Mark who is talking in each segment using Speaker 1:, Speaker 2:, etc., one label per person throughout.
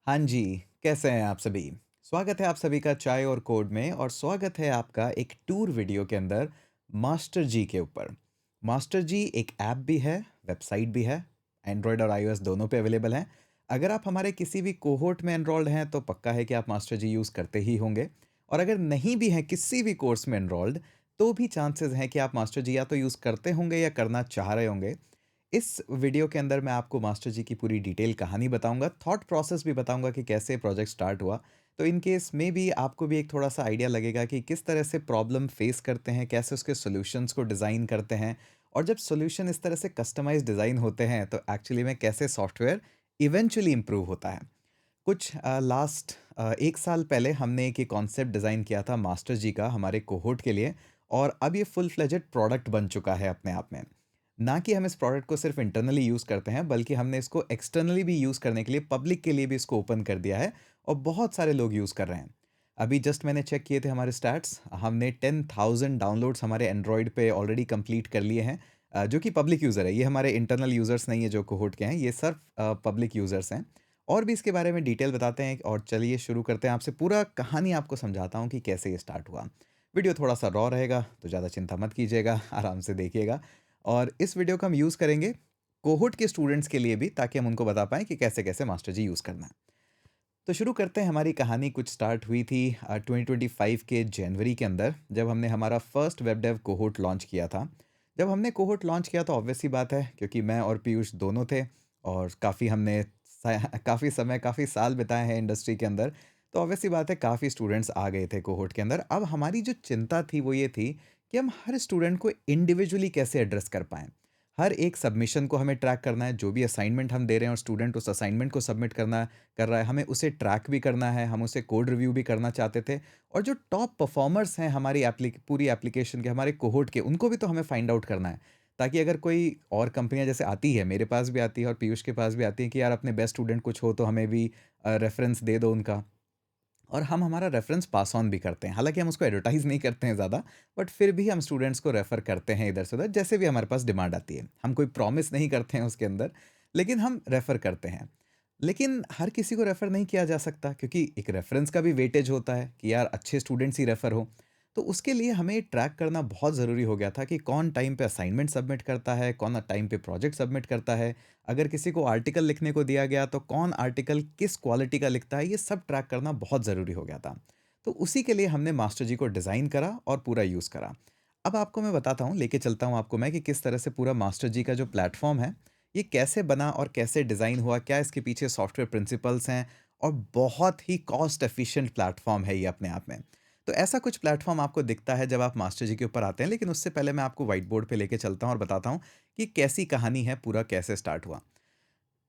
Speaker 1: हाँ जी, कैसे हैं आप सभी? स्वागत है आप सभी का चाय और कोड में और स्वागत है आपका एक टूर वीडियो के अंदर मास्टर जी के ऊपर। मास्टर जी एक ऐप भी है, वेबसाइट भी है, एंड्रॉयड और आईओएस दोनों पे अवेलेबल हैं। अगर आप हमारे किसी भी कोहोर्ट में एनरोल्ड हैं तो पक्का है कि आप मास्टर जी यूज़ करते ही होंगे और अगर नहीं भी हैं किसी भी कोर्स में एनरोल्ड तो भी चांसेस हैं कि आप मास्टर जी या तो यूज़ करते होंगे या करना चाह रहे होंगे। इस वीडियो के अंदर मैं आपको मास्टर जी की पूरी डिटेल कहानी बताऊंगा, थॉट प्रोसेस भी बताऊंगा कि कैसे प्रोजेक्ट स्टार्ट हुआ। तो इन केस में भी आपको भी एक थोड़ा-सा आइडिया लगेगा कि किस तरह से प्रॉब्लम फेस करते हैं, कैसे उसके सॉल्यूशंस को डिज़ाइन करते हैं और जब सॉल्यूशन इस तरह से कस्टमाइज़्ड डिज़ाइन होते हैं, तो एक्चुअली में कैसे सॉफ्टवेयर इवेंचुअली इम्प्रूव होता है। कुछ लास्ट 1 साल पहले हमने एक ये कॉन्सेप्ट डिज़ाइन किया था मास्टर जी का हमारे कोहोर्ट के लिए और अब ये फुल फ्लेजेड प्रोडक्ट बन चुका है अपने आप में। ना कि हम इस प्रोडक्ट को सिर्फ इंटरनली यूज़ करते हैं, बल्कि हमने इसको एक्सटर्नली भी यूज़ करने के लिए पब्लिक के लिए भी इसको ओपन कर दिया है और बहुत सारे लोग यूज़ कर रहे हैं। अभी जस्ट मैंने चेक किए थे हमारे स्टैट्स, हमने 10,000 डाउनलोड्स हमारे एंड्रॉयड पे ऑलरेडी कंप्लीट कर लिए हैं, जो कि पब्लिक यूज़र है। ये हमारे इंटरनल यूज़र्स नहीं है जो कोहोर्ट के हैं, ये सिर्फ पब्लिक यूज़र्स हैं। और भी इसके बारे में डिटेल बताते हैं और चलिए शुरू करते हैं। आपसे पूरा कहानी आपको समझाता हूँ कि कैसे ये स्टार्ट हुआ। वीडियो थोड़ा-सा रॉ रहेगा, तो ज़्यादा चिंता मत कीजिएगा, आराम से देखिएगा। और इस वीडियो को हम यूज़ करेंगे कोहोर्ट के स्टूडेंट्स के लिए भी ताकि हम उनको बता पाएँ कि कैसे-कैसे मास्टर जी यूज़ करना है। तो शुरू करते हैं हमारी कहानी कुछ स्टार्ट हुई थी 2025 के जनवरी के अंदर जब हमने हमारा first web dev cohort launch किया था। जब हमने कोहोर्ट लॉन्च किया तो ऑब्वियस सी बात है क्योंकि मैं और पीयूष दोनों थे और काफ़ी हमने काफ़ी समय काफ़ी साल बिताए हैं इंडस्ट्री के अंदर। तो ऑब्वियस सी बात है काफ़ी स्टूडेंट्स आ गए थे कोहोर्ट के अंदर। अब हमारी जो चिंता थी वो ये थी कि हम हर स्टूडेंट को इंडिविजुअली कैसे एड्रेस कर पाएँ। हर एक सबमिशन को हमें ट्रैक करना है, जो भी असाइनमेंट हम दे रहे हैं और स्टूडेंट उस असाइनमेंट को सबमिट कर रहा है, हमें उसे ट्रैक भी करना है, हम उसे कोड रिव्यू भी करना चाहते थे और जो टॉप परफॉर्मर्स हैं हमारी पूरी एप्लीकेशन के, हमारे कोहोर्ट के, उनको भी तो हमें फाइंड आउट करना है। ताकि अगर कोई और कंपनियाँ जैसे आती है, मेरे पास भी आती है और पीयूष के पास भी आती है कि यार अपने बेस्ट स्टूडेंट कुछ हो तो हमें भी रेफ़रेंस दे दो उनका। और हम हमारा रेफ़रेंस पास ऑन भी करते हैं। हालाँकि हम उसको एडवर्टाइज़ नहीं करते हैं ज़्यादा, बट फिर भी हम स्टूडेंट्स को रेफ़र करते हैं इधर से उधर, जैसे भी हमारे पास डिमांड आती है। हम कोई प्रॉमिस नहीं करते हैं उसके अंदर, लेकिन हम रेफ़र करते हैं। लेकिन हर किसी को रेफ़र नहीं किया जा सकता क्योंकि एक रेफ़रेंस का भी वेटेज होता है कि यार अच्छे स्टूडेंट्स ही रेफ़र हो। तो उसके लिए हमें ट्रैक करना बहुत ज़रूरी हो गया था कि कौन टाइम पे असाइनमेंट सबमिट करता है, कौन टाइम पे प्रोजेक्ट सबमिट करता है। अगर किसी को आर्टिकल लिखने को दिया गया तो कौन आर्टिकल किस क्वालिटी का लिखता है, ये सब ट्रैक करना बहुत ज़रूरी हो गया था। तो उसी के लिए हमने मास्टर जी को डिज़ाइन करा और पूरा यूज़ करा। अब आपको मैं बताता हूँ, लेके चलता हूँ आपको मैं कि किस तरह से पूरा मास्टर जी का जो प्लेटफ़ॉर्म है, ये कैसे बना और कैसे डिज़ाइन हुआ, क्या इसके पीछे सॉफ्टवेयर प्रिंसिपल्स हैं और बहुत ही कॉस्ट एफ़िशिएंट प्लेटफ़ॉर्म है ये अपने आप में। तो ऐसा कुछ प्लेटफ़ॉर्म आपको दिखता है जब आप मास्टर जी के ऊपर आते हैं, लेकिन उससे पहले मैं आपको व्हाइट बोर्ड पे लेके चलता हूँ और बताता हूँ कि कैसी कहानी है, पूरा कैसे स्टार्ट हुआ।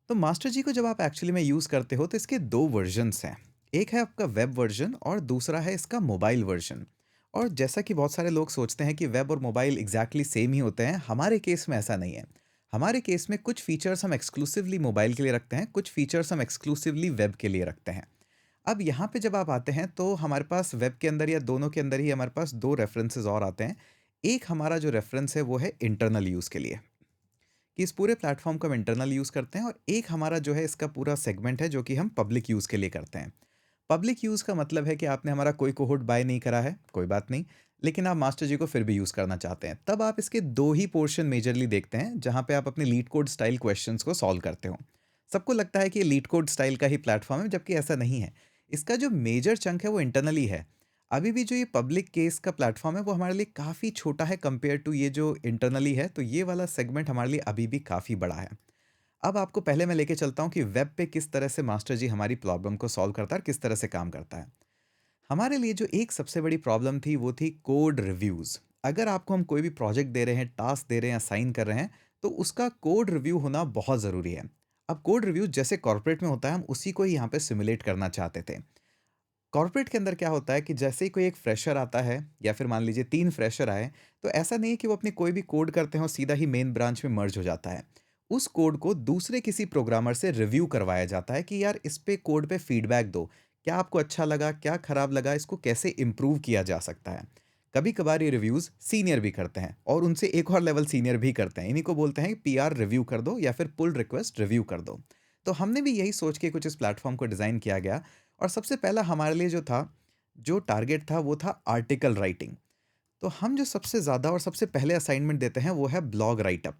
Speaker 1: तो मास्टर जी को जब आप एक्चुअली में यूज़ करते हो तो इसके 2 वर्ज़न्स हैं। एक है आपका वेब वर्ज़न और दूसरा है इसका मोबाइल वर्ज़न। और जैसा कि बहुत सारे लोग सोचते हैं कि वेब और मोबाइल एग्ज़ैक्टली सेम ही होते हैं, हमारे केस में ऐसा नहीं है। हमारे केस में कुछ फ़ीचर्स हम एक्सक्लूसिवली मोबाइल के लिए रखते हैं, कुछ फ़ीचर्स हम एक्सक्लूसिवली वेब के लिए रखते हैं। अब यहाँ पे जब आप आते हैं तो हमारे पास वेब के अंदर या दोनों के अंदर ही हमारे पास 2 रेफ़रेंसेस और आते हैं। एक हमारा जो रेफ़रेंस है वो है इंटरनल यूज़ के लिए। कि इस पूरे प्लेटफ़ॉर्म को हम इंटरनल यूज़ करते हैं और एक हमारा जो है इसका पूरा सेगमेंट है जो कि हम पब्लिक यूज़ के लिए करते हैं। पब्लिक यूज़ का मतलब है कि आपने हमारा कोई कोहोर्ट बाय नहीं करा है, कोई बात नहीं, लेकिन आप मास्टर जी को फिर भी यूज़ करना चाहते हैं। तब आप इसके 2 ही पोर्शन मेजरली देखते हैं, जहाँ पे आप अपने लीड कोड स्टाइल क्वेश्चंस को सॉल्व करते हो। सबको लगता है कि ये लीड कोड स्टाइल का ही प्लेटफ़ॉर्म है, जबकि ऐसा नहीं है। इसका जो मेजर चंक है वो इंटरनली है। अभी भी जो ये पब्लिक केस का प्लेटफ़ॉर्म है वो हमारे लिए काफ़ी छोटा है कंपेयर टू ये जो इंटरनली है, तो ये वाला सेगमेंट हमारे लिए अभी भी काफ़ी बड़ा है। अब आपको पहले मैं लेके चलता हूँ कि वेब पे किस तरह से मास्टर जी हमारी प्रॉब्लम को सॉल्व करता है और किस तरह से काम करता है। हमारे लिए जो एक सबसे बड़ी प्रॉब्लम थी वो थी कोड रिव्यूज़। अगर आपको हम कोई भी प्रोजेक्ट दे रहे हैं, टास्क दे रहे हैं, असाइन कर रहे हैं, तो उसका कोड रिव्यू होना बहुत ज़रूरी है। अब कोड रिव्यू जैसे कॉर्पोरेट में होता है, हम उसी को ही यहाँ पे सिमुलेट करना चाहते थे। कॉर्पोरेट के अंदर क्या होता है कि जैसे ही कोई एक फ्रेशर आता है या फिर मान लीजिए 3 फ्रेशर आए, तो ऐसा नहीं है कि वो अपनी कोई भी कोड करते हैं और सीधा ही मेन ब्रांच में मर्ज हो जाता है। उस कोड को दूसरे किसी प्रोग्रामर से रिव्यू करवाया जाता है कि यार इस पे कोड पे फीडबैक दो। क्या आपको अच्छा लगा, क्या खराब लगा, इसको कैसे इम्प्रूव किया जा सकता है। कभी-कभार ये रिव्यूज़ सीनियर भी करते हैं और उनसे एक और लेवल सीनियर भी करते हैं। इन्हीं को बोलते हैं पीआर रिव्यू कर दो या फिर पुल रिक्वेस्ट रिव्यू कर दो। तो हमने भी यही सोच के कुछ इस प्लेटफ़ॉर्म को डिज़ाइन किया गया और सबसे पहला हमारे लिए जो टारगेट था वो था आर्टिकल राइटिंग। तो हम जो सबसे ज़्यादा और सबसे पहले असाइनमेंट देते हैं वो है ब्लॉग राइटअप।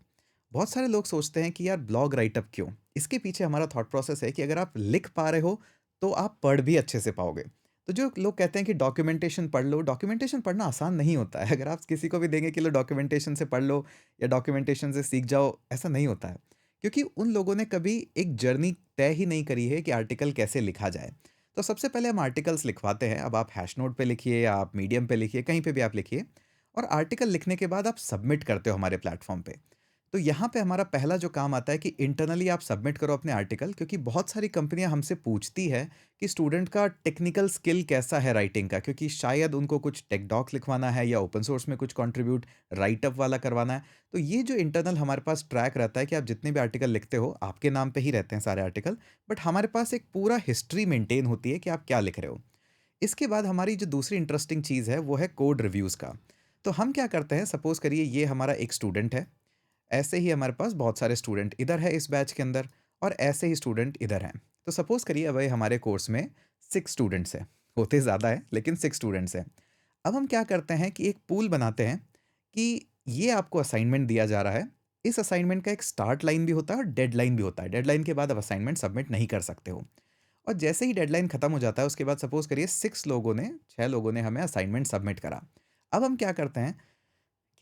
Speaker 1: बहुत सारे लोग सोचते हैं कि यार ब्लॉग राइटअप क्यों? इसके पीछे हमारा थॉट प्रोसेस है कि अगर आप लिख पा रहे हो, तो आप पढ़ भी अच्छे से पाओगे। तो जो लोग कहते हैं कि डॉक्यूमेंटेशन पढ़ लो, डॉक्यूमेंटेशन पढ़ना आसान नहीं होता है। अगर आप किसी को भी देंगे कि लो डॉक्यूमेंटेशन से पढ़ लो या डॉक्यूमेंटेशन से सीख जाओ, ऐसा नहीं होता है। क्योंकि उन लोगों ने कभी एक जर्नी तय ही नहीं करी है कि आर्टिकल कैसे लिखा जाए। तो सबसे पहले हम आर्टिकल्स लिखवाते हैं। अब आप हैश नोट पे लिखिए या आप मीडियम पे लिखिए, कहीं पे भी आप लिखिए और आर्टिकल लिखने के बाद आप सबमिट करते हो हमारे प्लेटफ़ॉर्म पे। तो यहाँ पे हमारा पहला जो काम आता है कि इंटरनली आप सबमिट करो अपने आर्टिकल, क्योंकि बहुत सारी कंपनियाँ हमसे पूछती है कि स्टूडेंट का टेक्निकल स्किल कैसा है राइटिंग का, क्योंकि शायद उनको कुछ टेक डॉक लिखवाना है या ओपन सोर्स में कुछ कंट्रीब्यूट राइट अप वाला करवाना है। तो ये जो इंटरनल हमारे पास ट्रैक रहता है कि आप जितने भी आर्टिकल लिखते हो, आपके नाम पे ही रहते हैं सारे आर्टिकल, बट हमारे पास एक पूरा हिस्ट्री मेंटेन होती है कि आप क्या लिख रहे हो। इसके बाद हमारी जो दूसरी इंटरेस्टिंग चीज़ है वो है कोड रिव्यूज़ का। तो हम क्या करते हैं, सपोज़ करिए ये हमारा एक स्टूडेंट है, ऐसे ही हमारे पास बहुत सारे स्टूडेंट इधर है इस बैच के अंदर और ऐसे ही स्टूडेंट इधर हैं। तो सपोज़ करिए अब ये हमारे कोर्स में 6 स्टूडेंट्स हैं, होते ज़्यादा हैं लेकिन 6 स्टूडेंट्स हैं। अब हम क्या करते हैं कि एक पूल बनाते हैं कि ये आपको असाइनमेंट दिया जा रहा है। इस असाइनमेंट का एक स्टार्ट लाइन भी होता है और डेडलाइन भी होता है। डेडलाइन के बाद आप असाइनमेंट सबमिट नहीं कर सकते हो। और जैसे ही डेडलाइन खत्म हो जाता है उसके बाद सपोज़ करिए 6 लोगों ने हमें असाइनमेंट सबमिट करा। अब हम क्या करते हैं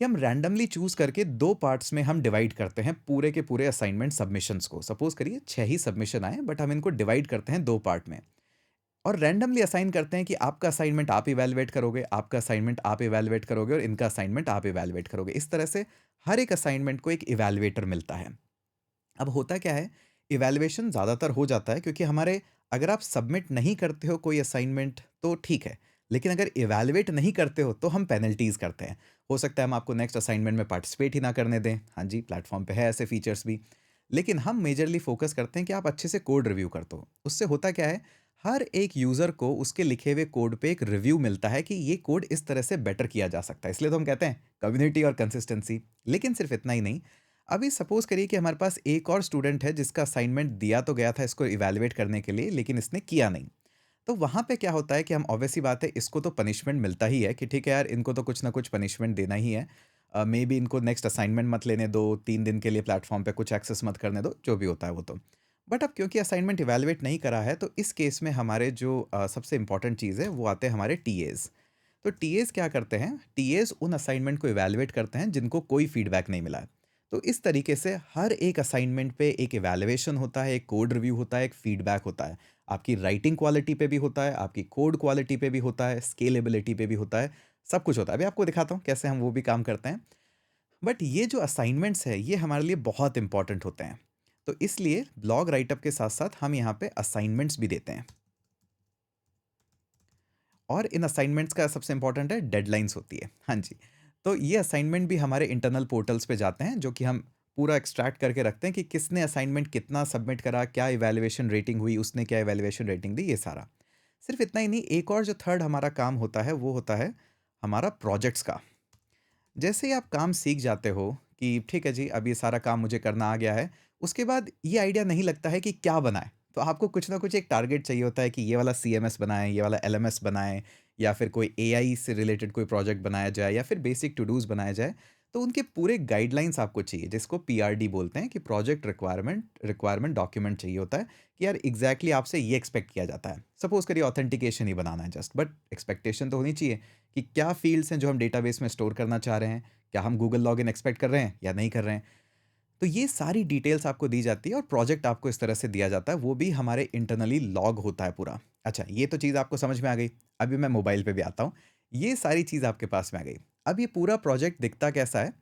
Speaker 1: कि हम रैंडमली चूज़ करके 2 पार्ट्स में हम डिवाइड करते हैं पूरे के पूरे असाइनमेंट सबमिशंस को। सपोज़ करिए 6 ही सबमिशन आए बट हम इनको डिवाइड करते हैं 2 पार्ट में और रैंडमली असाइन करते हैं कि आपका असाइनमेंट आप इवैल्यूएट करोगे, आपका असाइनमेंट आप इवैल्यूएट करोगे और इनका असाइनमेंट आप इवैल्यूएट करोगे। इस तरह से हर एक असाइनमेंट को एक इवैल्यूएटर मिलता है। अब होता क्या है, इवैल्यूएशन ज़्यादातर हो जाता है क्योंकि हमारे अगर आप सबमिट नहीं करते हो कोई असाइनमेंट तो ठीक है, लेकिन अगर इवैल्यूएट नहीं करते हो तो हम पेनल्टीज़ करते हैं। हो सकता है हम आपको नेक्स्ट असाइनमेंट में पार्टिसिपेट ही ना करने दें। हाँ जी, प्लेटफ़ॉर्म पे है ऐसे फीचर्स भी। लेकिन हम मेजरली फ़ोकस करते हैं कि आप अच्छे से कोड रिव्यू कर दो। उससे होता क्या है, हर एक यूज़र को उसके लिखे हुए कोड पे एक रिव्यू मिलता है कि ये कोड इस तरह से बेटर किया जा सकता है। इसलिए तो हम कहते हैं कम्युनिटी और कंसिस्टेंसी। लेकिन सिर्फ़ इतना ही नहीं, अभी सपोज़ करिए कि हमारे पास एक और स्टूडेंट है जिसका असाइनमेंट दिया तो गया था इसको इवैल्यूएट करने के लिए, लेकिन इसने किया नहीं। तो वहाँ पे क्या होता है कि हम ऑब्वियस सी बात है इसको तो पनिशमेंट मिलता ही है कि ठीक है यार, इनको तो कुछ ना कुछ पनिशमेंट देना ही है। मेबी इनको नेक्स्ट असाइनमेंट मत लेने दो, 3 दिन के लिए प्लेटफ़ॉर्म पे कुछ एक्सेस मत करने दो, जो भी होता है वो तो। बट अब क्योंकि असाइनमेंट इवैल्यूएट नहीं करा है तो इस केस में हमारे जो सबसे इम्पोर्टेंट चीज़ है वो आते हैं हमारे टीएज़। तो टीएज़ क्या करते हैं, टीएज़ उन असाइनमेंट को इवैल्यूएट करते हैं जिनको कोई फीडबैक नहीं मिला है। तो इस तरीके से हर एक असाइनमेंट पे एक इवैल्यूएशन होता है, एक कोड रिव्यू होता है, एक फीडबैक होता है। आपकी राइटिंग क्वालिटी पे भी होता है, आपकी कोड क्वालिटी पे भी होता है, स्केलेबिलिटी पे भी होता है, सब कुछ होता है। अभी आपको दिखाता हूँ कैसे हम वो भी काम करते हैं। बट ये जो असाइनमेंट्स है ये हमारे लिए बहुत इंपॉर्टेंट होते हैं। तो इसलिए ब्लॉग राइटअप के साथ-साथ हम यहाँ पे असाइनमेंट्स भी देते हैं। और इन असाइनमेंट्स का सबसे इम्पोर्टेंट है डेडलाइन्स होती है। हाँ जी। तो ये असाइनमेंट भी हमारे इंटरनल पोर्टल्स पे जाते हैं जो कि हम पूरा एक्सट्रैक्ट करके रखते हैं कि किसने असाइनमेंट कितना सबमिट करा, क्या इवैल्यूएशन रेटिंग हुई, उसने क्या इवैल्यूएशन रेटिंग दी, ये सारा। सिर्फ़ इतना ही नहीं, एक और जो थर्ड हमारा काम होता है वो होता है हमारा प्रोजेक्ट्स का। जैसे ही आप काम सीख जाते हो कि ठीक है जी, अब ये सारा काम मुझे करना आ गया है, उसके बाद ये आइडिया नहीं लगता है कि क्या बनाएँ? तो आपको कुछ ना कुछ एक टारगेट चाहिए होता है कि ये वाला सीएमएस बनाएँ, ये वाला एलएमएस बनाएँ या फिर कोई एआई से रिलेटेड कोई प्रोजेक्ट बनाया जाए या फिर बेसिक टू डूज़ बनाया जाए। तो उनके पूरे गाइडलाइंस आपको चाहिए, जिसको पीआरडी बोलते हैं कि प्रोजेक्ट रिक्वायरमेंट रिक्वायरमेंट डॉक्यूमेंट चाहिए होता है कि यार एग्ज़ैक्टली आपसे ये एक्सपेक्ट किया जाता है। सपोज़ करिए ऑथेंटिकेशन ही बनाना है जस्ट, बट एक्सपेक्टेशन तो होनी चाहिए कि क्या फ़ील्ड्स हैं जो हम डेटाबेस में स्टोर करना चाह रहे हैं? क्या हम गूगल लॉगिन एक्सपेक्ट कर रहे हैं या नहीं कर रहे हैं? तो ये सारी डिटेल्स आपको दी जाती है और प्रोजेक्ट आपको इस तरह से दिया जाता है, वो भी हमारे इंटरनली लॉग होता है पूरा। अच्छा, ये तो चीज़ आपको समझ में आ गई। अभी मैं मोबाइल पे भी आता हूँ। ये सारी चीज़ आपके पास में आ गई। अब ये पूरा प्रोजेक्ट दिखता कैसा है?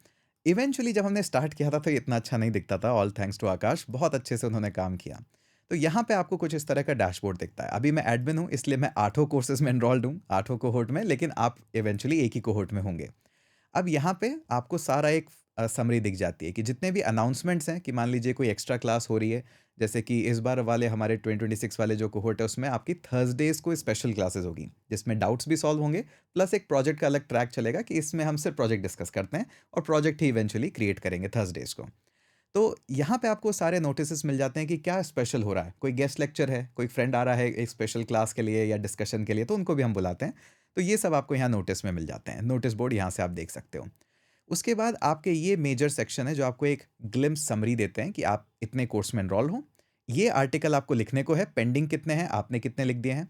Speaker 1: इवेंचुअली जब हमने स्टार्ट किया था तो ये इतना अच्छा नहीं दिखता था, ऑल थैंक्स टू आकाश, बहुत अच्छे से उन्होंने काम किया। तो यहाँ पे आपको कुछ इस तरह का डैशबोर्ड दिखता है। अभी मैं एडमिन हूँ इसलिए मैं 8 कोर्सेज़ में एनरोल्ड हूँ, 8 कोहोर्ट में, लेकिन आप इवेंचुअली एक ही कोहोर्ट में होंगे। अब यहाँ पे आपको सारा एक समरी दिख जाती है कि जितने भी अनाउंसमेंट्स हैं कि मान लीजिए कोई एक्स्ट्रा क्लास हो रही है, जैसे कि इस बार वाले हमारे 2026 वाले जो कोहोर्ट है उसमें आपकी थर्सडेज़ को स्पेशल क्लासेस होगी, जिसमें डाउट्स भी सॉल्व होंगे, प्लस एक प्रोजेक्ट का अलग ट्रैक चलेगा कि इसमें हम सिर्फ प्रोजेक्ट डिस्कस करते हैं और प्रोजेक्ट ही इवेंचुअली क्रिएट करेंगे थर्सडेज़ को। तो यहाँ पे आपको सारे नोटिसेस मिल जाते हैं कि क्या स्पेशल हो रहा है। कोई गेस्ट लेक्चर है, कोई फ्रेंड आ रहा है एक स्पेशल क्लास के लिए या डिस्कशन के लिए, तो उनको भी हम बुलाते हैं। तो ये सब आपको यहाँ नोटिस में मिल जाते हैं। नोटिस बोर्ड यहाँ से आप देख सकते हो। उसके बाद आपके ये मेजर सेक्शन है जो आपको एक ग्लिम्प्स समरी देते हैं कि आप इतने कोर्स में एनरोल हो। ये आर्टिकल आपको लिखने को है, पेंडिंग कितने हैं, आपने कितने लिख दिए हैं।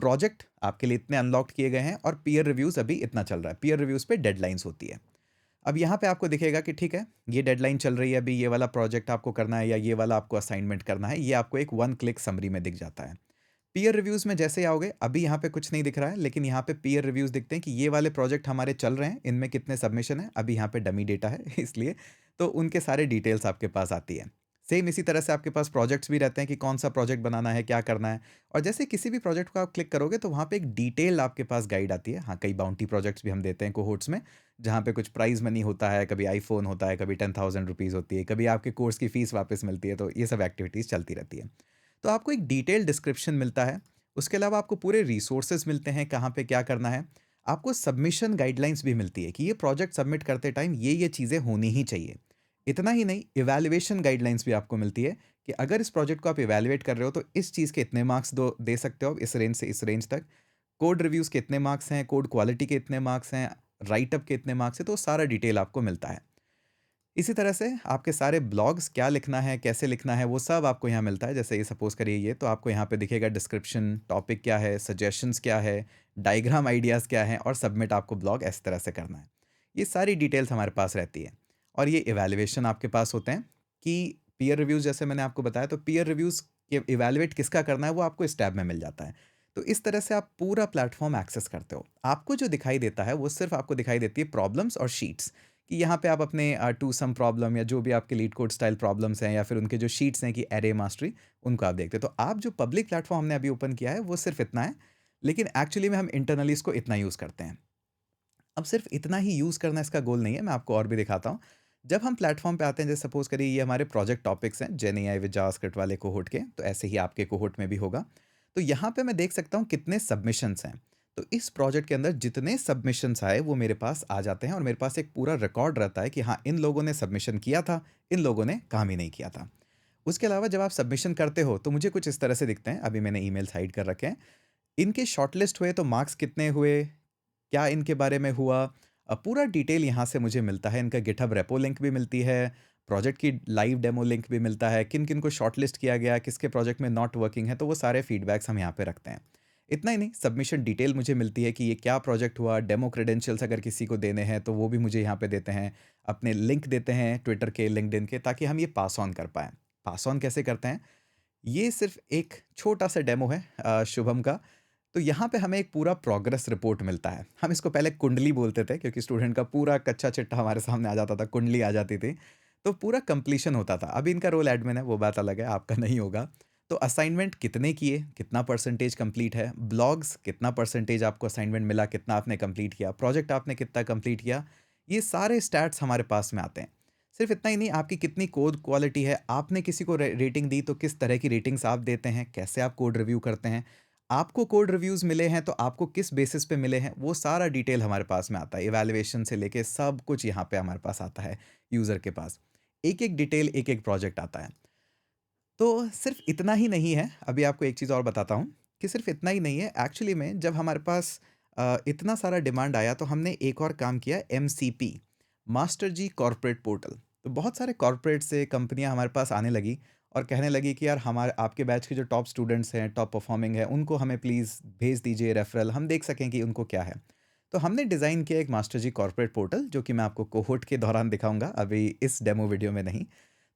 Speaker 1: प्रोजेक्ट आपके लिए इतने अनलॉक्ड किए गए हैं और पीयर रिव्यूज़ अभी इतना चल रहा है। पीयर रिव्यूज़ पे डेडलाइन्स होती है। अब यहाँ पे आपको दिखेगा कि ठीक है, ये डेडलाइन चल रही है, अभी ये वाला प्रोजेक्ट आपको करना है या ये वाला आपको असाइनमेंट करना है, ये आपको एक वन क्लिक समरी में दिख जाता है। पीयर रिव्यूज़ में जैसे ही आओगे, अभी यहाँ पे कुछ नहीं दिख रहा है, लेकिन यहाँ पे पीयर रिव्यूज़ दिखते हैं कि ये वाले प्रोजेक्ट हमारे चल रहे हैं, इनमें कितने सबमिशन हैं, अभी यहाँ पे डमी डेटा है इसलिए, तो उनके सारे डिटेल्स आपके पास आती है। सेम इसी तरह से आपके पास प्रोजेक्ट्स भी रहते हैं कि कौन सा प्रोजेक्ट बनाना है, क्या करना है। और जैसे किसी भी प्रोजेक्ट को आप क्लिक करोगे तो वहाँ पे एक डिटेल आपके पास गाइड आती है। हाँ, कई बाउंटी प्रोजेक्ट्स भी हम देते हैं कोहोर्ट्स में, जहाँ पे कुछ प्राइज़ मनी होता है, कभी आईफ़ोन होता है, कभी 10,000 रुपीज़ होती है, कभी आपके कोर्स की फ़ीस वापस मिलती है, तो ये सब एक्टिविटीज़ चलती रहती है। तो आपको एक डिटेल डिस्क्रिप्शन मिलता है। उसके अलावा आपको पूरे रिसोर्सेज़ मिलते हैं, कहाँ पे क्या करना है। आपको सबमिशन गाइडलाइंस भी मिलती है कि ये प्रोजेक्ट सबमिट करते टाइम ये चीज़ें होनी ही चाहिए। इतना ही नहीं, इवैल्यूएशन गाइडलाइंस भी आपको मिलती है कि अगर इस प्रोजेक्ट को आप इवैल्यूएट कर रहे हो तो इस चीज़ के इतने मार्क्स दो दे सकते हो, इस रेंज से इस रेंज तक। कोड रिव्यूज़ के इतने मार्क्स हैं, कोड क्वालिटी के इतने मार्क्स हैं, राइट अप के इतने मार्क्स हैं, तो सारा डिटेल आपको मिलता है। इसी तरह से आपके सारे ब्लॉग्स क्या लिखना है, कैसे लिखना है, वो सब आपको यहाँ मिलता है। जैसे ये सपोज़ करिए ये, तो आपको यहाँ पे दिखेगा डिस्क्रिप्शन, टॉपिक क्या है, सजेशंस क्या है, डायग्राम आइडियाज़ क्या हैं और सबमिट आपको ब्लॉग इस तरह से करना है। ये सारी डिटेल्स हमारे पास रहती है और ये इवैल्यूएशन आपके पास होते हैं कि पीयर रिव्यूज़ जैसे मैंने आपको बताया, तो पीयर रिव्यूज़ के इवैल्यूएट किसका करना है, वो आपको इस टैब में मिल जाता है। तो इस तरह से आप पूरा प्लेटफ़ॉर्म एक्सेस करते हो। आपको जो दिखाई देता है, वो सिर्फ़ आपको दिखाई देती है प्रॉब्लम्स और शीट्स। कि यहाँ पे आप अपने टू सम प्रॉब्लम या जो भी आपके लीड कोड स्टाइल प्रॉब्लम्स हैं या फिर उनके जो शीट्स हैं कि एरे मास्टरी, उनको आप देखते हो। तो आप जो पब्लिक प्लेटफ़ॉर्म हमने अभी ओपन किया है, वो सिर्फ़ इतना है, लेकिन एक्चुअली में हम इंटरनली इसको इतना यूज़ करते हैं। अब सिर्फ़ इतना ही यूज़ करना इसका गोल नहीं है, मैं आपको और भी दिखाता हूँ। जब हम प्लेटफ़ॉर्म पे आते हैं, जैसे सपोज़ करिए ये हमारे प्रोजेक्ट टॉपिक्स हैं, जेन एआई विद जावास्क्रिप्ट वाले कोहोर्ट के, तो ऐसे ही आपके कोहोर्ट में भी होगा। तो यहाँ पे मैं देख सकता हूँ कितने सबमिशंस हैं। तो इस प्रोजेक्ट के अंदर जितने सबमिशंस आए, वो मेरे पास आ जाते हैं और मेरे पास एक पूरा रिकॉर्ड रहता है कि हाँ, इन लोगों ने सबमिशन किया था, इन लोगों ने काम ही नहीं किया था। उसके अलावा जब आप सबमिशन करते हो, तो मुझे कुछ इस तरह से दिखते हैं, अभी मैंने ईमेल्स हाइड कर रखे हैं। इनके शॉर्टलिस्ट हुए तो मार्क्स कितने हुए, क्या इनके बारे में हुआ, पूरा डिटेल यहाँ से मुझे मिलता है। इनका गिटहब रेपो लिंक भी मिलती है, प्रोजेक्ट की लाइव डेमो लिंक भी मिलता है, किन-किन को शॉर्टलिस्ट किया गया, किसके प्रोजेक्ट में नॉट वर्किंग है, तो वो सारे फीडबैक्स हम यहाँ पे रखते हैं। इतना ही नहीं, सबमिशन डिटेल मुझे मिलती है कि ये क्या प्रोजेक्ट हुआ, डेमो क्रेडेंशियल्स अगर किसी को देने हैं, तो वो भी मुझे यहाँ पे देते हैं। अपने लिंक देते हैं ट्विटर के, लिंक्डइन के, ताकि हम ये पास ऑन कर पाएँ। पास ऑन कैसे करते हैं? ये सिर्फ़ एक छोटा-सा डेमो है शुभम का। तो यहाँ पे हमें एक पूरा प्रोग्रेस रिपोर्ट मिलता है। हम इसको पहले कुंडली बोलते थे क्योंकि स्टूडेंट का पूरा कच्चा-चिट्ठा हमारे सामने आ जाता था, कुंडली आ जाती थी। तो पूरा कंप्लीशन होता था। अभी इनका रोल एडमिन है, वो बात अलग है, आपका नहीं होगा। तो असाइनमेंट कितने किए, कितना परसेंटेज कंप्लीट है, ब्लॉग्स कितना परसेंटेज आपको असाइनमेंट मिला, कितना आपने कंप्लीट किया, प्रोजेक्ट आपने कितना कंप्लीट किया, ये सारे स्टैट्स हमारे पास में आते हैं। सिर्फ इतना ही नहीं, आपकी कितनी कोड क्वालिटी है, आपने किसी को रेटिंग दी तो किस तरह की रेटिंग्स आप देते हैं, कैसे आप कोड रिव्यू करते हैं, आपको कोड रिव्यूज़ मिले हैं तो आपको किस बेसिस पे मिले हैं, वो सारा डिटेल हमारे पास में आता है। इवैल्यूएशन से लेके सब कुछ यहाँ पे हमारे पास आता है यूज़र के पास। एक-एक डिटेल, एक-एक प्रोजेक्ट आता है। तो सिर्फ़ इतना ही नहीं है, अभी आपको एक चीज़ और बताता हूँ कि सिर्फ़ इतना ही नहीं है, एक्चुअली में जब हमारे पास इतना सारा डिमांड आया तो हमने एक और काम किया, एमसीपी, मास्टर जी कॉर्पोरेट पोर्टल। तो बहुत सारे कॉर्पोरेट से कंपनियाँ हमारे पास आने लगी और कहने लगी कि यार हमारे आपके बैच के जो टॉप स्टूडेंट्स हैं, टॉप परफॉर्मिंग हैं, उनको हमें प्लीज़ भेज दीजिए रेफरल, हम देख सकें कि उनको क्या है। तो हमने डिज़ाइन किया एक मास्टर जी कॉर्पोरेट पोर्टल, जो कि मैं आपको कोहोर्ट के दौरान दिखाऊँगा, अभी इस डेमो वीडियो में नहीं।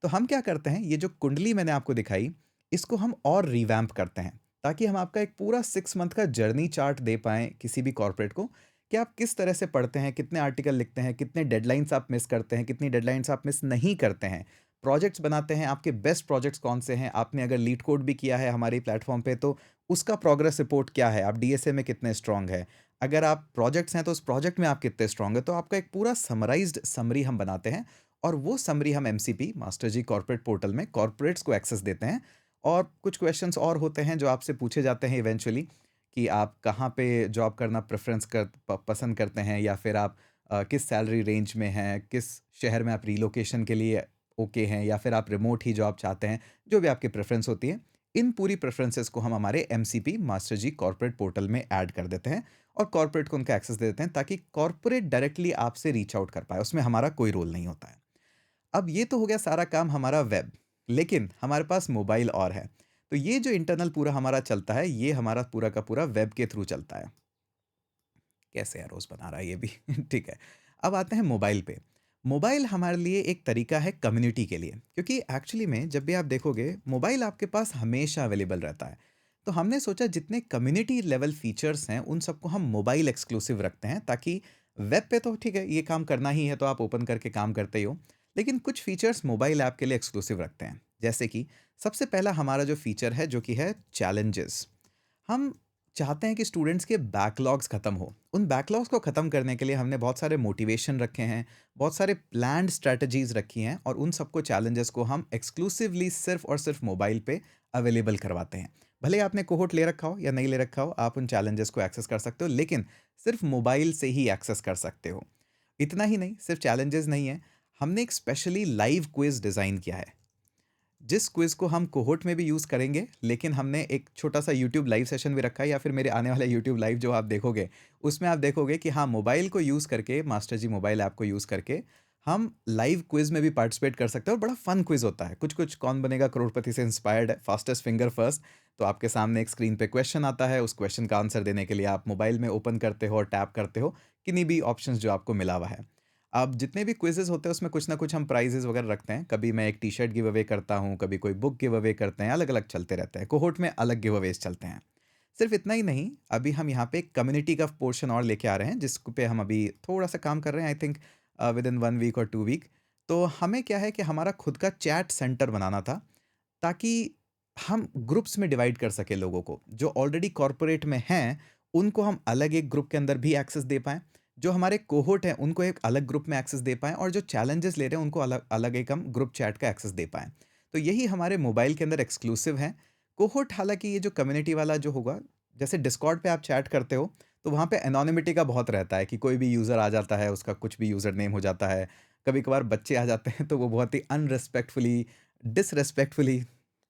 Speaker 1: तो हम क्या करते हैं, ये जो कुंडली मैंने आपको दिखाई, इसको हम और रिवैम्प करते हैं, ताकि हम आपका एक पूरा 6 मंथ का जर्नी चार्ट दे पाएँ किसी भी कॉर्पोरेट को, कि आप किस तरह से पढ़ते हैं, कितने आर्टिकल लिखते हैं, कितने डेडलाइन्स आप मिस करते हैं, कितनी डेडलाइन्स आप मिस नहीं करते हैं। प्रोजेक्ट्स बनाते हैं, आपके बेस्ट प्रोजेक्ट्स कौन से हैं, आपने अगर लीड कोड भी किया है हमारे प्लेटफ़ॉर्म पे, तो उसका प्रोग्रेस रिपोर्ट क्या है, आप डीएसए में कितने स्ट्रॉन्ग हैं। अगर आप प्रोजेक्ट्स हैं, तो उस प्रोजेक्ट में आप कितने स्ट्रॉन्ग हैं, तो आपका एक पूरा समराइज़्ड समरी हम बनाते हैं और वो समरी हम एमसीपी मास्टर जी कॉर्पोरेट पोर्टल में कॉर्पोरेट्स को एक्सेस देते हैं। और कुछ क्वेश्चंस और होते हैं जो आपसे पूछे जाते हैं इवेंचुअली, कि आप कहाँ पे जॉब करना प्रेफरेंस पसंद करते हैं, या फिर आप किस सैलरी रेंज में हैं, किस शहर में आप रीलोकेशन के लिए ओके हैं या फिर आप रिमोट ही जॉब चाहते हैं, जो भी आपकी प्रेफ़रेंस होती है, इन पूरी प्रेफ़रेंसेस को हम हमारे एमसीपी मास्टर जी कॉर्पोरेट पोर्टल में ऐड कर देते हैं और कॉर्पोरेट को उनका एक्सेस दे देते हैं ताकि कॉर्पोरेट डायरेक्टली आपसे रीच आउट कर पाए, उसमें हमारा कोई रोल नहीं होता है। अब ये तो हो गया सारा काम हमारा वेब, लेकिन हमारे पास मोबाइल और है। तो ये जो इंटरनल पूरा हमारा चलता है, ये हमारा पूरा का पूरा वेब के थ्रू चलता है। कैसे है रोज़ बना रहा है ये भी ठीक है। अब आते हैं मोबाइल पे। मोबाइल हमारे लिए एक तरीका है कम्युनिटी के लिए, क्योंकि एक्चुअली में जब भी आप देखोगे मोबाइल आपके पास हमेशा अवेलेबल रहता है। तो हमने सोचा जितने कम्युनिटी लेवल फीचर्स हैं उन सबको हम मोबाइल एक्सक्लूसिव रखते हैं ताकि वेब पे तो ठीक है ये काम करना ही है तो आप ओपन करके काम करते ही हो। लेकिन कुछ फीचर्स मोबाइल ऐप के लिए एक्सक्लूसिव रखते हैं। जैसे कि सबसे पहला हमारा जो फीचर है जो कि है चैलेंजेस। हम चाहते हैं कि स्टूडेंट्स के बैकलॉग्स खत्म हो। उन बैकलॉग्स को खत्म करने के लिए हमने बहुत सारे मोटिवेशन रखे हैं, बहुत सारे प्लान्ड स्ट्रैटेजीज़ रखी हैं और उन सबको चैलेंजेस को हम एक्सक्लूसिवली सिर्फ़ और सिर्फ़ मोबाइल पे अवेलेबल करवाते हैं। भले ही आपने कोहोर्ट ले रखा हो या नहीं ले रखा हो, आप उन चैलेंजेस को एक्सेस कर सकते हो, लेकिन सिर्फ़ मोबाइल से ही एक्सेस कर सकते हो। इतना ही नहीं, सिर्फ़ चैलेंजेस नहीं है, हमने एक स्पेशली लाइव क्विज़ डिज़ाइन किया है। जिस क्विज़ को हम कोहोर्ट में भी यूज़ करेंगे, लेकिन हमने एक छोटा-सा यूट्यूब लाइव सेशन भी रखा है या फिर मेरे आने वाले यूट्यूब लाइव जो आप देखोगे, उसमें आप देखोगे कि हाँ, मोबाइल को यूज़ करके, मास्टर जी मोबाइल ऐप को यूज़ करके, हम लाइव क्विज़ में भी पार्टिसिपेट कर सकते हैं और बड़ा फन क्विज़ होता है। कुछ-कुछ कौन बनेगा करोड़पति से इंस्पायर्ड है, फास्टेस्ट फिंगर फर्स्ट। तो आपके सामने एक स्क्रीन पे क्वेश्चन आता है, उस क्वेश्चन का आंसर देने के लिए आप मोबाइल में ओपन करते हो और टैप करते हो, किन्हीं भी ऑप्शंस जो आपको मिला हुआ है। अब जितने भी क्विज़ेज़ होते हैं उसमें कुछ ना कुछ हम प्राइज़ेज़ वगैरह रखते हैं। कभी मैं एक टी-शर्ट गिव अवे करता हूँ, कभी कोई बुक गिव अवे करते हैं, अलग-अलग चलते रहते हैं। कोहोर्ट में अलग गिव अवेज़ चलते हैं। सिर्फ़ इतना ही नहीं, अभी हम यहाँ पे कम्युनिटी का पोर्शन और लेके आ रहे हैं, जिस पे हम अभी थोड़ा-सा काम कर रहे हैं आई थिंक विदिन 1 वीक और 2 वीक। तो हमें क्या है कि हमारा खुद का चैट सेंटर बनाना था, ताकि हम ग्रुप्स में डिवाइड कर सकें लोगों को। जो ऑलरेडी कॉर्पोरेट में हैं, उनको हम अलग एक ग्रुप के अंदर भी एक्सेस दे पाएँ। जो हमारे कोहोर्ट हैं, उनको एक अलग ग्रुप में एक्सेस दे पाएँ और जो चैलेंजेस ले रहे हैं, उनको अलग अलग एक हम ग्रुप चैट का एक्सेस दे पाएँ। तो यही हमारे मोबाइल के अंदर एक्सक्लूसिव है। कोहोर्ट हालाँकि ये जो कम्युनिटी वाला जो होगा, जैसे डिस्कॉर्ड पे आप चैट करते हो, तो वहाँ पे एनोनिमिटी का बहुत रहता है कि कोई भी यूज़र आ जाता है, उसका कुछ भी यूज़र नेम हो जाता है। कभी-कभार बच्चे आ जाते हैं, तो वो बहुत ही अनरिस्पेक्टफुली, डिसरिस्पेक्टफुली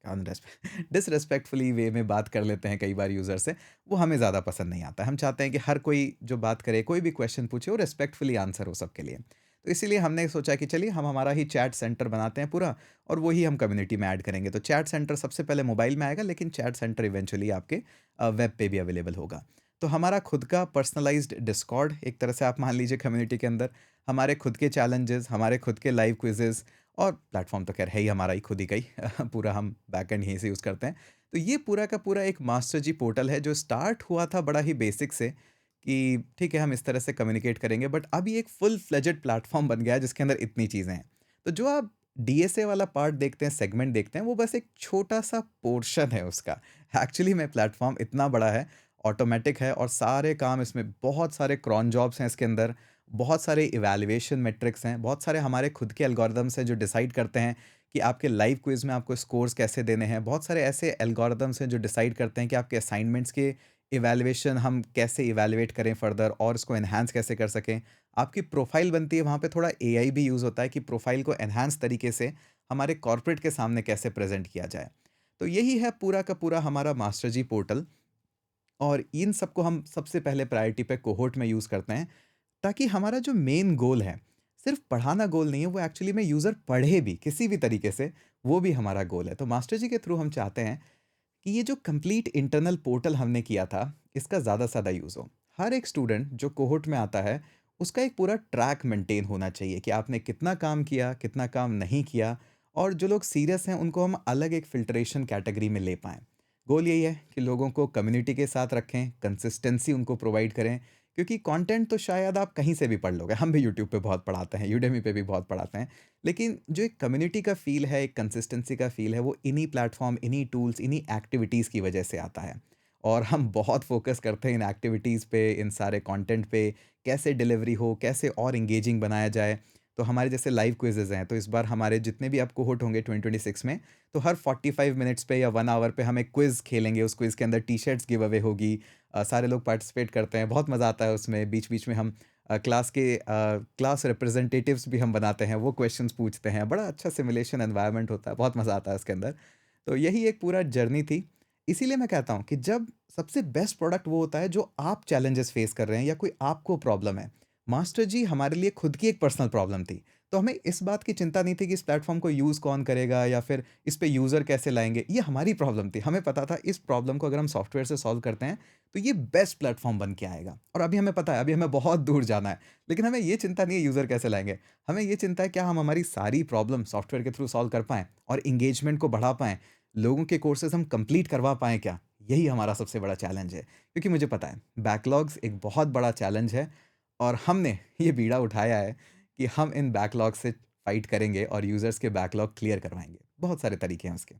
Speaker 1: डिसरिस्पेक्टफुली वे में बात कर लेते हैं कई बार यूज़र से, वो हमें ज़्यादा पसंद नहीं आता है। हम चाहते हैं कि हर कोई जो बात करे, कोई भी क्वेश्चन पूछे, वो रिस्पेक्टफुली आंसर हो सबके लिए। तो इसीलिए हमने सोचा कि चलिए हम हमारा ही चैट सेंटर बनाते हैं पूरा और वही हम कम्युनिटी में ऐड करेंगे। तो चैट सेंटर सबसे पहले मोबाइल में आएगा, लेकिन चैट सेंटर इवेंचुअली आपके वेब पे भी अवेलेबल होगा। तो हमारा खुद का पर्सनलाइज़्ड डिस्कॉर्ड एक तरह से आप मान लीजिए कम्युनिटी के अंदर, हमारे खुद के चैलेंजेस, हमारे खुद के लाइव क्विज़ेज़ और प्लेटफ़ॉर्म तो ख़ैर है ही हमारा ही खुद ही का ही पूरा हम बैकएंड यहीं से यूज़ करते हैं। तो ये पूरा का पूरा एक मास्टर जी पोर्टल है जो स्टार्ट हुआ था बड़ा ही बेसिक से कि ठीक है हम इस तरह से कम्युनिकेट करेंगे, बट अब ये एक फुल फ्लेजेड प्लेटफ़ॉर्म बन गया है जिसके अंदर इतनी चीज़ें हैं। तो जो आप डीएसए वाला पार्ट देखते हैं, सेगमेंट देखते हैं, वो बस एक छोटा-सा पोर्शन है उसका। एक्चुअली में प्लेटफ़ॉर्म इतना बड़ा है, ऑटोमैटिक है और सारे काम इसमें बहुत सारे क्रोन जॉब्स हैं इसके अंदर, बहुत सारे इवैल्यूएशन मेट्रिक्स हैं, बहुत सारे हमारे खुद के एल्गोरिदम्स हैं जो डिसाइड करते हैं कि आपके लाइव क्विज़ में आपको स्कोर्स कैसे देने हैं। बहुत सारे ऐसे एल्गोरिदम्स हैं जो डिसाइड करते हैं कि आपके असाइनमेंट्स के इवैल्यूएशन हम कैसे इवैल्यूएट करें फर्दर और इसको एनहांस कैसे कर सकें। आपकी प्रोफ़ाइल बनती है, वहाँ पे थोड़ा एआई भी यूज़ होता है कि प्रोफ़ाइल को एनहांस तरीके से हमारे कॉर्पोरेट के सामने कैसे प्रेज़ेंट किया जाए। तो यही है पूरा का पूरा हमारा मास्टर जी पोर्टल और इन सबको हम सबसे पहले प्रायोरिटी पे कोहोर्ट में यूज़ करते हैं। ताकि हमारा जो मेन गोल है, सिर्फ़ पढ़ाना गोल नहीं है, वो एक्चुअली में यूज़र पढ़े भी किसी भी तरीके से, वो भी हमारा गोल है। तो मास्टर जी के थ्रू हम चाहते हैं कि ये जो कंप्लीट इंटरनल पोर्टल हमने किया था, इसका ज़्यादा से ज़्यादा यूज़ हो। हर एक स्टूडेंट जो कोहोर्ट में आता है, उसका एक पूरा ट्रैक मेंटेन होना चाहिए कि आपने कितना काम किया, कितना काम नहीं किया और जो लोग सीरियस हैं, उनको हम अलग एक फ़िल्ट्रेशन कैटेगरी में ले पाएँ। गोल यही है कि लोगों को कम्युनिटी के साथ रखें, कंसिस्टेंसी उनको प्रोवाइड करें क्योंकि कंटेंट तो शायद आप कहीं से भी पढ़ लोगे। हम भी यूट्यूब पे बहुत पढ़ाते हैं, यूडेमी पे भी बहुत पढ़ाते हैं। लेकिन जो एक कम्युनिटी का फ़ील है, एक कंसिस्टेंसी का फ़ील है, वो इन्हीं प्लेटफ़ॉर्म, इन्हीं टूल्स, इन्हीं एक्टिविटीज़ की वजह से आता है। और हम बहुत फ़ोकस करते हैं इन एक्टिविटीज़ पे, इन सारे कंटेंट पे, कैसे डिलीवरी हो, कैसे और एंगेजिंग बनाया जाए। तो हमारे जैसे लाइव क्विज़ेज़ हैं, तो इस बार हमारे जितने भी अब कोहोर्ट होंगे 2026 में, तो हर 45 मिनट्स पे या 1 आवर पे हम एक क्विज़ खेलेंगे। उस क्विज़ के अंदर टी-शर्ट्स गिव अवे होगी। सारे लोग पार्टिसिपेट करते हैं, बहुत मज़ा आता है उसमें। बीच-बीच में हम क्लास रिप्रेजेंटेटिव्स भी हम बनाते हैं, वो क्वेश्चंस पूछते हैं, बड़ा अच्छा सिमुलेशन एनवायरनमेंट होता है, बहुत मज़ा आता है उसके अंदर। तो यही एक पूरा जर्नी थी। इसीलिए मैं कहता हूँ कि जब सबसे बेस्ट प्रोडक्ट वो होता है जो आप चैलेंजेस फेस कर रहे हैं या कोई आपको प्रॉब्लम है। मास्टर जी हमारे लिए खुद की एक पर्सनल प्रॉब्लम थी। तो हमें इस बात की चिंता नहीं थी कि इस प्लेटफ़ॉर्म को यूज़ कौन करेगा या फिर इस पे यूज़र कैसे लाएँगे, ये हमारी प्रॉब्लम थी। हमें पता था इस प्रॉब्लम को अगर हम सॉफ्टवेयर से सॉल्व करते हैं, तो ये बेस्ट प्लेटफ़ॉर्म बन के आएगा। और अभी हमें पता है, अभी हमें बहुत दूर जाना है। लेकिन हमें ये चिंता नहीं है यूज़र कैसे लाएँगे। हमें ये चिंता है क्या हम हमारी सारी प्रॉब्लम सॉफ्टवेयर के थ्रू सॉल्व कर पाएँ और एंगेजमेंट को बढ़ा पाएँ, लोगों के कोर्सेज़ हम कंप्लीट करवा पाएँ क्या? यही हमारा सबसे बड़ा चैलेंज है। क्योंकि मुझे पता है बैकलॉग्स एक बहुत बड़ा चैलेंज है और हमने ये बीड़ा उठाया है कि हम इन बैकलॉग से फाइट करेंगे और यूज़र्स के बैकलॉग क्लियर करवाएँगे। बहुत सारे तरीके हैं उसके।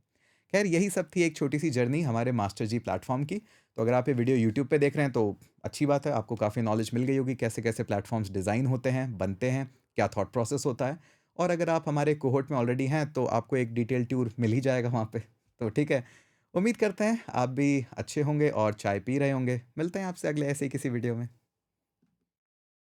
Speaker 1: ख़ैर यही सब थी एक छोटी-सी जर्नी हमारे मास्टर जी प्लेटफ़ॉर्म की। तो अगर आप ये वीडियो यूट्यूब पे देख रहे हैं तो अच्छी बात है, आपको काफ़ी नॉलेज मिल गई होगी कैसे-कैसे प्लेटफ़ॉर्म्स डिज़ाइन होते हैं, बनते हैं, क्या थॉट प्रोसेस होता है। और अगर आप हमारे कोहोर्ट में ऑलरेडी हैं तो आपको एक डिटेल टूर मिल ही जाएगा वहाँ पे। तो ठीक है, उम्मीद करते हैं आप भी अच्छे होंगे और चाय पी रहे होंगे। मिलते हैं आपसे अगले ऐसे ही किसी वीडियो में।